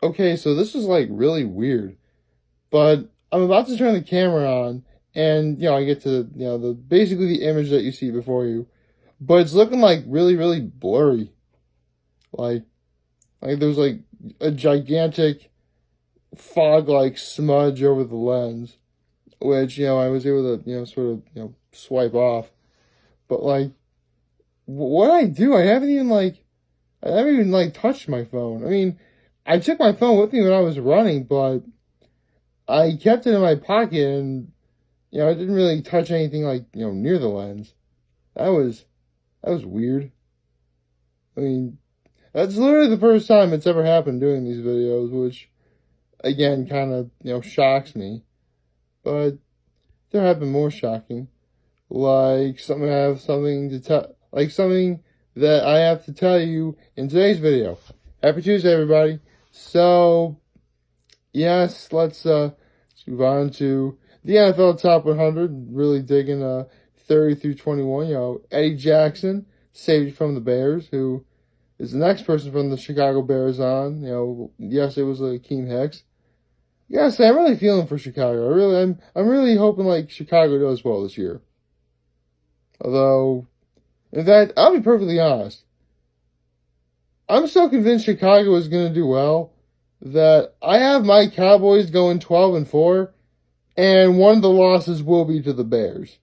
Okay, so this is like really weird, but I'm about to turn the camera on, and I get to the basically the image that you see before you, but it's looking like really really blurry, like there's like a gigantic fog like smudge over the lens, which I was able to sort of swipe off, but like what I do, I haven't even like touched my phone. I mean, I took my phone with me when I was running, but I kept it in my pocket, and I didn't really touch anything like near the lens. That was weird. I mean, that's literally the first time it's ever happened doing these videos, which again kind of shocks me. But there have been more shocking, like something to tell, like something that I have to tell you in today's video. Happy Tuesday, everybody. So, yes, let's move on to the NFL Top 100. Really digging 30 through 21. Eddie Jackson, safety from the Bears, who is the next person from the Chicago Bears on. Yes, it was Akeem Hicks. Yes, I'm really feeling for Chicago. I'm really hoping like Chicago does well this year. Although, in fact, I'll be perfectly honest. I'm so convinced Chicago is going to do well that I have my Cowboys going 12-4, and one of the losses will be to the Bears.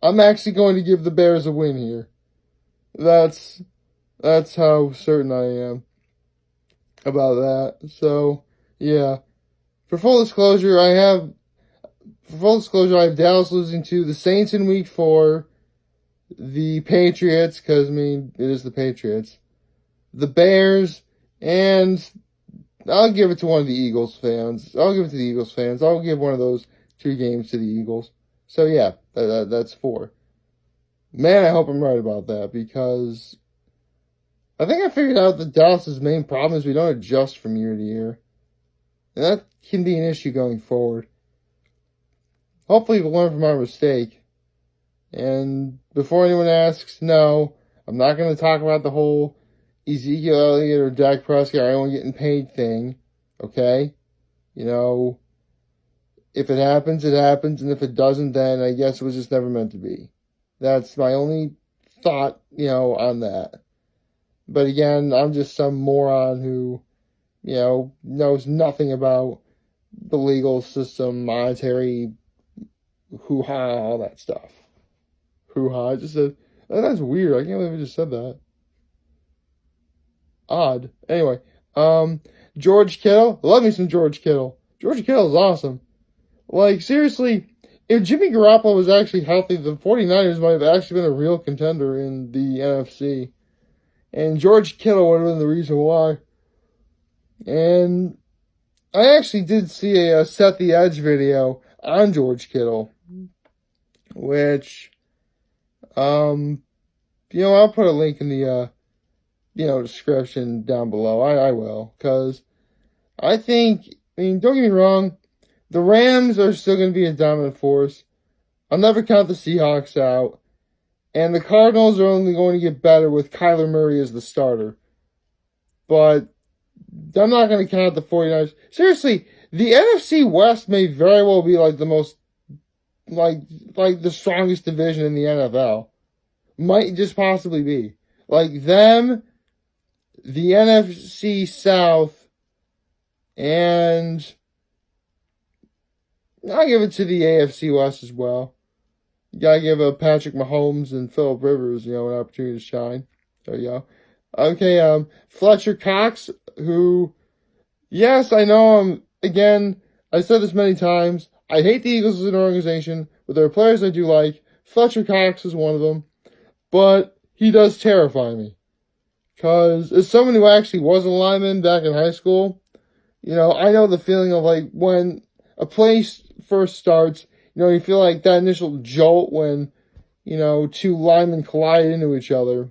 I'm actually going to give the Bears a win here. That's how certain I am about that. So, yeah. For full disclosure, I have Dallas losing to the Saints in Week 4, the Patriots, because, it is the Patriots, the Bears, and I'll give it to one of the Eagles fans. I'll give one of those two games to the Eagles. So, yeah, that's 4. Man, I hope I'm right about that, because I think I figured out that Dallas's main problem is we don't adjust from year to year. And that can be an issue going forward. Hopefully we'll learn from our mistake. And before anyone asks, no, I'm not going to talk about the whole Ezekiel Elliott or Dak Prescott or anyone getting paid thing. Okay? If it happens, it happens. And if it doesn't, then I guess it was just never meant to be. That's my only thought, on that. But again, I'm just some moron who knows nothing about the legal system, monetary, hoo-ha, all that stuff. Hoo-ha, I just said, that's weird. I can't believe I just said that. Odd. Anyway, George Kittle. Love me some George Kittle. George Kittle is awesome. Like, seriously, if Jimmy Garoppolo was actually healthy, the 49ers might have actually been a real contender in the NFC. And George Kittle would have been the reason why. And I actually did see a Set the Edge video on George Kittle, which, I'll put a link in the, description down below. I will, because I think, don't get me wrong, the Rams are still going to be a dominant force. I'll never count the Seahawks out. And the Cardinals are only going to get better with Kyler Murray as the starter. But I'm not going to count the 49ers. Seriously, the NFC West may very well be like the most, like the strongest division in the NFL. Might just possibly be. Like them, the NFC South, and I'll give it to the AFC West as well. You gotta give Patrick Mahomes and Phillip Rivers, an opportunity to shine. There you go. Okay, Fletcher Cox, who, yes, I know, again, I said this many times, I hate the Eagles as an organization, but there are players I do like. Fletcher Cox is one of them, but he does terrify me. Because as someone who actually was a lineman back in high school, I know the feeling of like when a play first starts, you feel like that initial jolt when, two linemen collide into each other.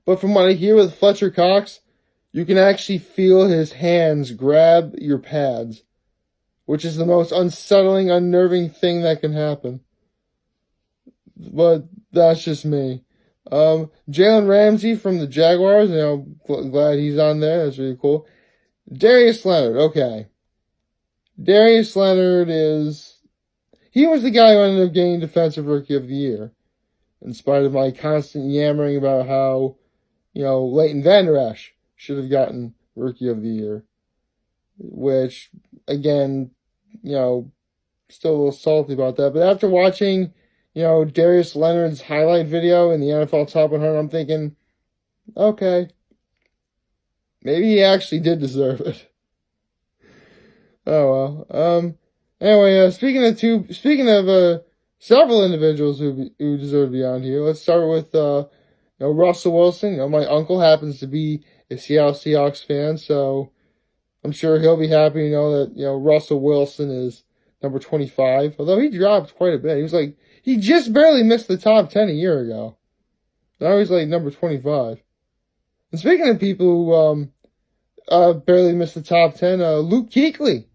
But from what I hear with Fletcher Cox, you can actually feel his hands grab your pads, which is the most unsettling, unnerving thing that can happen. But that's just me. Jalen Ramsey from the Jaguars, glad he's on there. That's really cool. Darius Leonard, okay. Darius Leonard he was the guy who ended up getting Defensive Rookie of the Year. In spite of my constant yammering about how, Leighton Vander Esch should have gotten Rookie of the Year. Which, again, still a little salty about that. But after watching, Darius Leonard's highlight video in the NFL Top 100, I'm thinking, okay, maybe he actually did deserve it. Oh well. Anyway, speaking of several individuals who deserve to be on here, let's start with Russell Wilson. My uncle happens to be a Seattle Seahawks fan, so I'm sure he'll be happy to know that Russell Wilson is number 25. Although he dropped quite a bit. He just barely missed the top 10 a year ago. Now he's like number 25. And speaking of people who barely missed the top 10, Luke Kuechly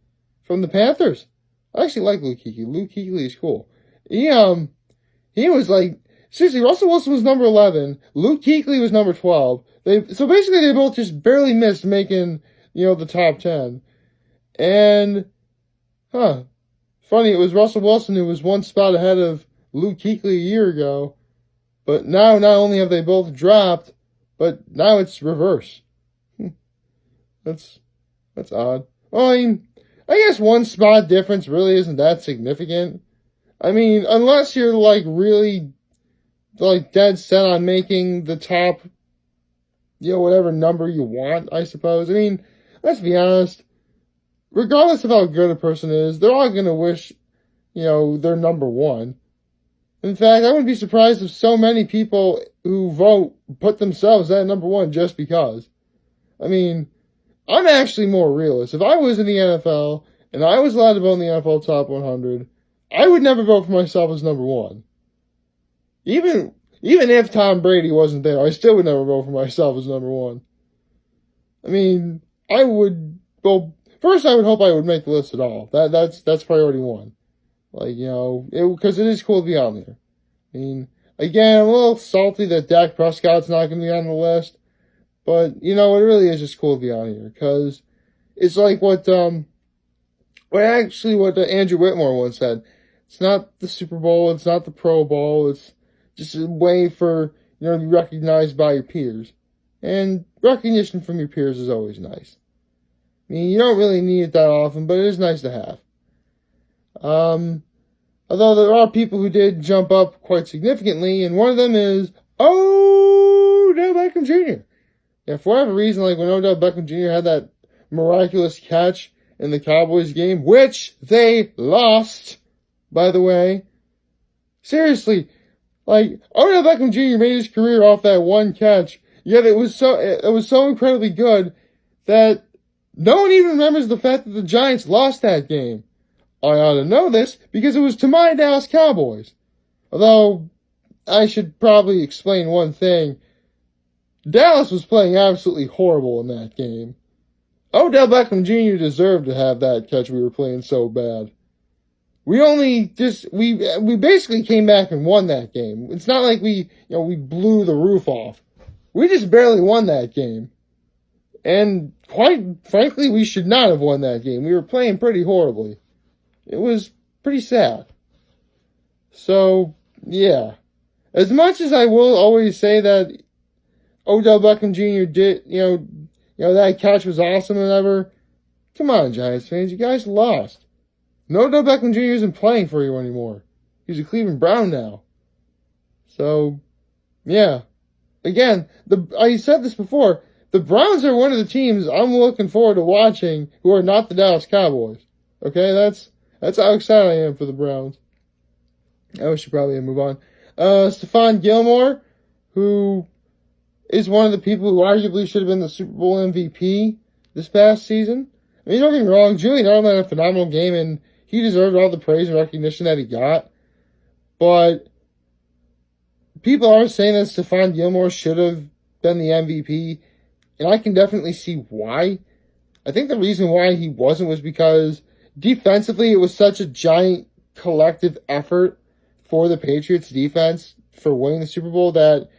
from the Panthers. I actually like Luke Kuechly. Luke Kuechly is cool. He was seriously, Russell Wilson was number 11. Luke Kuechly was number 12. So basically they both just barely missed making, the top 10. And, funny, it was Russell Wilson who was one spot ahead of Luke Kuechly a year ago. But now not only have they both dropped, but now it's reverse. That's odd. Well, I guess one spot difference really isn't that significant. Unless you're really dead set on making the top, whatever number you want, I suppose. Let's be honest. Regardless of how good a person is, they're all going to wish, they're number one. In fact, I wouldn't be surprised if so many people who vote put themselves at number one just because. I'm actually more realist. If I was in the NFL and I was allowed to vote in the NFL Top 100, I would never vote for myself as number one. Even if Tom Brady wasn't there, I still would never vote for myself as number one. I would, first I would hope I would make the list at all. That's priority one. Because it is cool to be on there. Again, I'm a little salty that Dak Prescott's not going to be on the list. But, it really is just cool to be on here. Because it's like what Andrew Whitmore once said. It's not the Super Bowl. It's not the Pro Bowl. It's just a way for, to be recognized by your peers. And recognition from your peers is always nice. You don't really need it that often, but it is nice to have. Although there are people who did jump up quite significantly, and one of them is Odell Beckham Jr. Yeah, for whatever reason, when Odell Beckham Jr. had that miraculous catch in the Cowboys game, which they lost, by the way. Seriously, Odell Beckham Jr. made his career off that one catch, yet it was so incredibly good that no one even remembers the fact that the Giants lost that game. I ought to know this because it was to my Dallas Cowboys. Although, I should probably explain one thing. Dallas was playing absolutely horrible in that game. Odell Beckham Jr. deserved to have that catch. We were playing so bad. We basically came back and won that game. It's not like we blew the roof off. We just barely won that game. And quite frankly, we should not have won that game. We were playing pretty horribly. It was pretty sad. So, yeah. As much as I will always say that Odell Beckham Jr. did, that catch was awesome and whatever, come on, Giants fans, you guys lost. No, Odell Beckham Jr. isn't playing for you anymore. He's a Cleveland Brown now. So, yeah. Again, I said this before, the Browns are one of the teams I'm looking forward to watching who are not the Dallas Cowboys. Okay, that's how excited I am for the Browns. We should probably move on. Stephon Gilmore, who is one of the people who arguably should have been the Super Bowl MVP this past season. Don't get me wrong, Julian Edelman had a phenomenal game, and he deserved all the praise and recognition that he got. But people are saying that Stephon Gilmore should have been the MVP, and I can definitely see why. I think the reason why he wasn't was because defensively it was such a giant collective effort for the Patriots defense for winning the Super Bowl that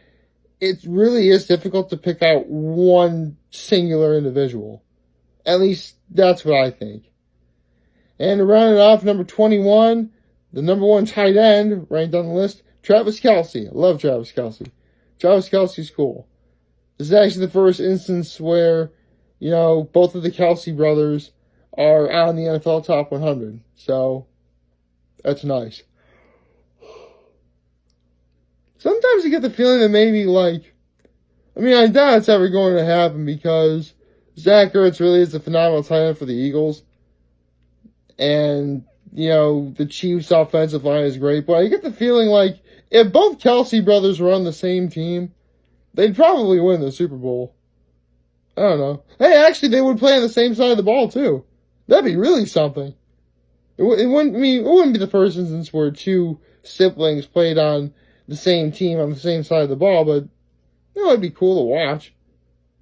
it really is difficult to pick out one singular individual. At least that's what I think. And to round it off, number 21, the number one tight end ranked on the list, Travis Kelce. I love Travis Kelce. Travis Kelce's cool. This is actually the first instance where, both of the Kelce brothers are on the NFL Top 100. So, that's nice. Sometimes you get the feeling that maybe, I doubt it's ever going to happen because Zach Ertz really is a phenomenal tight end for the Eagles. And, the Chiefs' offensive line is great. But I get the feeling if both Kelce brothers were on the same team, they'd probably win the Super Bowl. I don't know. Hey, actually, they would play on the same side of the ball, too. That'd be really something. It wouldn't be the first instance where two siblings played on the same team on the same side of the ball, but it'd be cool to watch.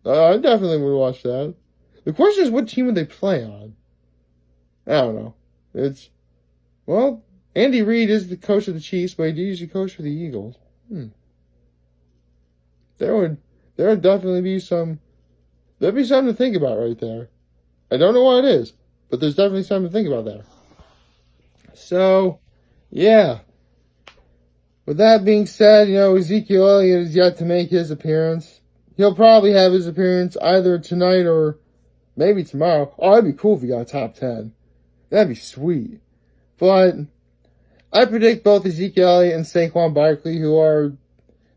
I definitely would watch that. The question is, what team would they play on? I don't know. Andy Reid is the coach of the Chiefs, but he did usually coach for the Eagles. There would definitely be there'd be something to think about right there. I don't know what it is, but there's definitely something to think about there. So, yeah. With that being said, Ezekiel Elliott is yet to make his appearance. He'll probably have his appearance either tonight or maybe tomorrow. Oh, that'd be cool if he got top 10. That'd be sweet. But I predict both Ezekiel Elliott and Saquon Barkley, who are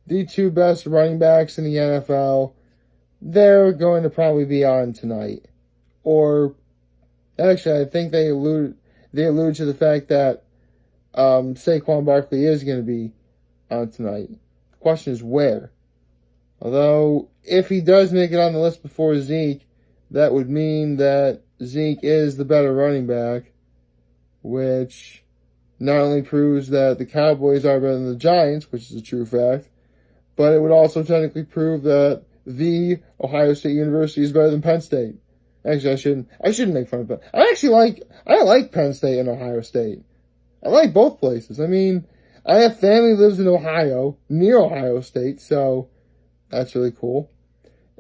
the two best running backs in the NFL, they're going to probably be on tonight. Or, actually, I think they allude to the fact that Saquon Barkley is going to be on tonight. The question is where. Although, if he does make it on the list before Zeke, that would mean that Zeke is the better running back, which not only proves that the Cowboys are better than the Giants, which is a true fact, but it would also technically prove that the Ohio State University is better than Penn State. Actually, I shouldn't make fun of it. I like Penn State and Ohio State. I like both places. I have family who lives in Ohio, near Ohio State, so that's really cool.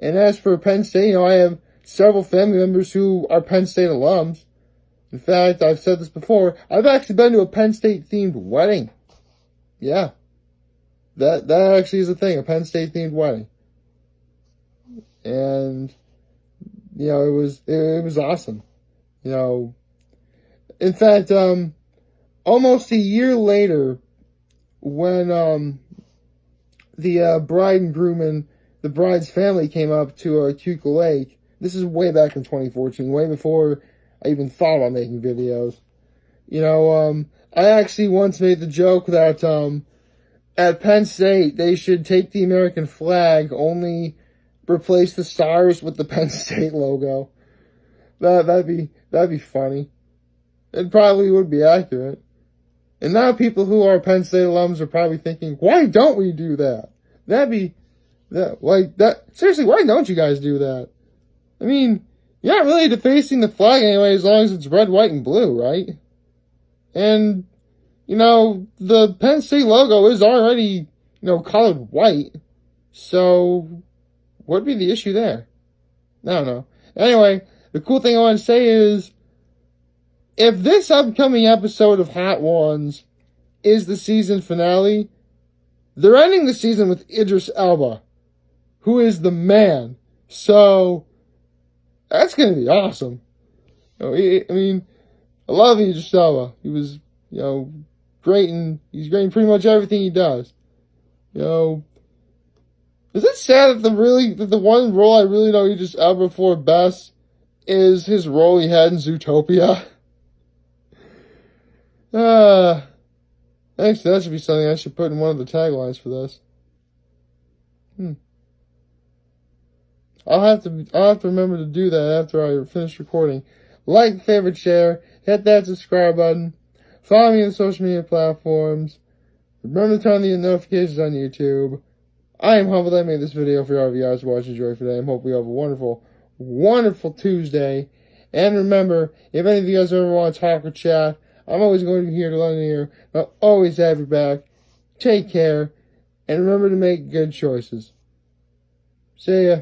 And as for Penn State, I have several family members who are Penn State alums. In fact, I've said this before, I've actually been to a Penn State themed wedding. Yeah. That actually is a thing, a Penn State themed wedding. And, it was awesome. In fact, almost a year later, when the bride and groom and the bride's family came up to Keuka Lake, this is way back in 2014, way before I even thought about making videos. I actually once made the joke that at Penn State they should take the American flag, only replace the stars with the Penn State logo. That'd be funny. It probably would be accurate. And now people who are Penn State alums are probably thinking, why don't we do that? Seriously, why don't you guys do that? You're not really defacing the flag anyway, as long as it's red, white, and blue, right? And, the Penn State logo is already, colored white. So, what'd be the issue there? I don't know. Anyway, the cool thing I want to say is, if this upcoming episode of Hot Ones is the season finale, they're ending the season with Idris Elba, who is the man. So, that's going to be awesome. I love Idris Elba. He was, great, and he's great in pretty much everything he does. Is it sad that the one role I really know Idris Elba for best is his role he had in Zootopia? Actually, that should be something I should put in one of the taglines for this. I'll have to remember to do that after I finish recording. Like, favorite, share, hit that subscribe button, follow me on social media platforms, remember to turn on the notifications on YouTube. I am humbled I made this video for all of you guys to watch and enjoy today. I hope you have a wonderful, wonderful Tuesday. And remember, if any of you guys ever want to talk or chat, I'm always going to be here to lend an ear. I'll always have your back. Take care, and remember to make good choices. See ya.